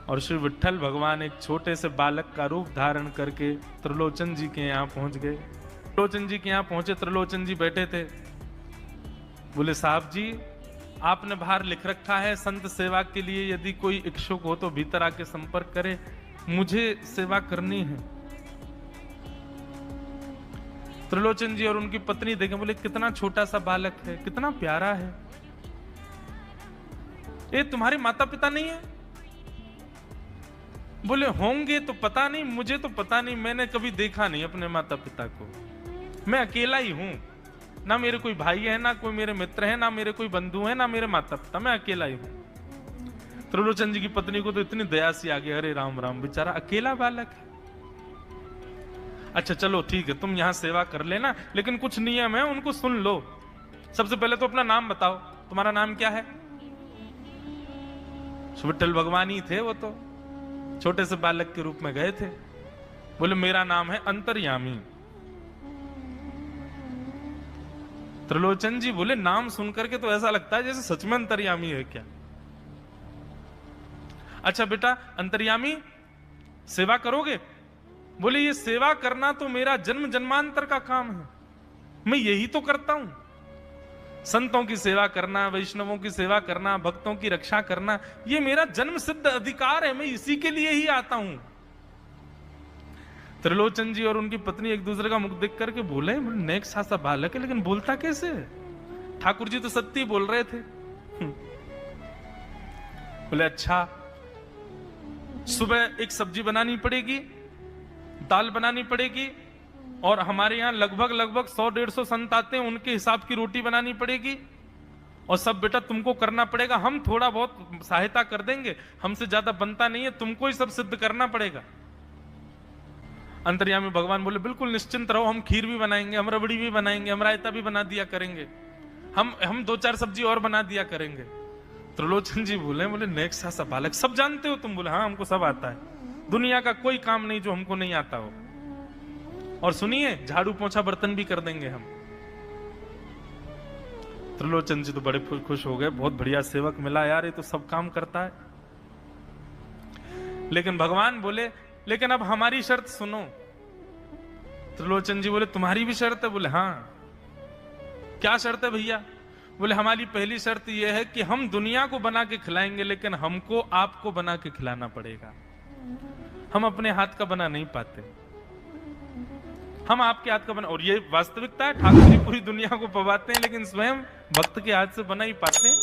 और श्री विट्ठल भगवान एक छोटे से बालक का रूप धारण करके त्रिलोचन जी के यहाँ पहुंच गए। त्रिलोचन जी के यहाँ पहुंचे, त्रिलोचन जी बैठे थे। बोले साहब जी, आपने बाहर लिख रखा है संत सेवा के लिए यदि कोई इच्छुक हो तो भीतर आके संपर्क करे, मुझे सेवा करनी है। त्रिलोचन जी और उनकी पत्नी देखें, बोले कितना छोटा सा बालक है, कितना प्यारा है। ये तुम्हारे माता पिता नहीं है? बोले होंगे तो पता नहीं, मुझे तो पता नहीं, मैंने कभी देखा नहीं अपने माता पिता को। मैं अकेला ही हूं, ना मेरे कोई भाई है, ना कोई मेरे मित्र है, ना मेरे कोई बंधु है, ना मेरे माता पिता, मैं अकेला ही हूं। त्रिलोचन जी की पत्नी को तो इतनी दया सी आ गई, अरे राम राम, बेचारा अकेला बालक है। अच्छा चलो ठीक है, तुम यहां सेवा कर लेना, लेकिन कुछ नियम है उनको सुन लो। सबसे पहले तो अपना नाम बताओ, तुम्हारा नाम क्या है? विट्ठल भगवान ही थे, वो तो छोटे से बालक के रूप में गए थे। बोले मेरा नाम है अंतर्यामी। त्रिलोचन जी बोले नाम सुनकर के तो ऐसा लगता है जैसे सच में अंतर्यामी है क्या। अच्छा बेटा अंतर्यामी, सेवा करोगे? बोले ये सेवा करना तो मेरा जन्म जन्मांतर का काम है, मैं यही तो करता हूं। संतों की सेवा करना, वैष्णवों की सेवा करना, भक्तों की रक्षा करना, ये मेरा जन्म सिद्ध अधिकार है, मैं इसी के लिए ही आता हूं। त्रिलोचन जी और उनकी पत्नी एक दूसरे का मुख देख करके बोले नेक सा बालक है, लेकिन बोलता कैसे है? ठाकुर जी तो सत्य बोल रहे थे। बोले अच्छा, सुबह एक सब्जी बनानी पड़ेगी, दाल बनानी पड़ेगी, और हमारे यहाँ लगभग 100-150 संत आते हैं, उनके हिसाब की रोटी बनानी पड़ेगी, और सब बेटा तुमको करना पड़ेगा। हम थोड़ा बहुत सहायता कर देंगे, हमसे ज्यादा बनता नहीं है, तुमको ही सब सिद्ध करना पड़ेगा। अंतर्यामी भगवान बोले बिल्कुल निश्चिंत रहो, हम खीर भी बनाएंगे, हम रबड़ी भी बनाएंगे, हम रायता भी बना दिया करेंगे, हम 2-4 सब्जी और बना दिया करेंगे। त्रिलोचन जी बोले नेक सा बालक, सब जानते हो तुम? बोले हाँ हमको सब आता है, दुनिया का कोई काम नहीं जो हमको नहीं आता हो। और सुनिए, झाड़ू पोंछा बर्तन भी कर देंगे हम। त्रिलोचन जी तो बड़े खुश हो गए, बहुत बढ़िया सेवक मिला यार, ये तो सब काम करता है। लेकिन भगवान बोले लेकिन अब हमारी शर्त सुनो। त्रिलोचन जी बोले तुम्हारी भी शर्त है? बोले हाँ। क्या शर्त है भैया? बोले हमारी पहली शर्त यह है कि हम दुनिया को बना के खिलाएंगे, लेकिन हमको आपको बना के खिलाना पड़ेगा। हम अपने हाथ का बना नहीं पाते, हम आपके हाथ का बना। और ये वास्तविकता है, ठाकुर जी पूरी दुनिया को पवाते हैं, लेकिन स्वयं भक्त के हाथ से बना ही पाते हैं।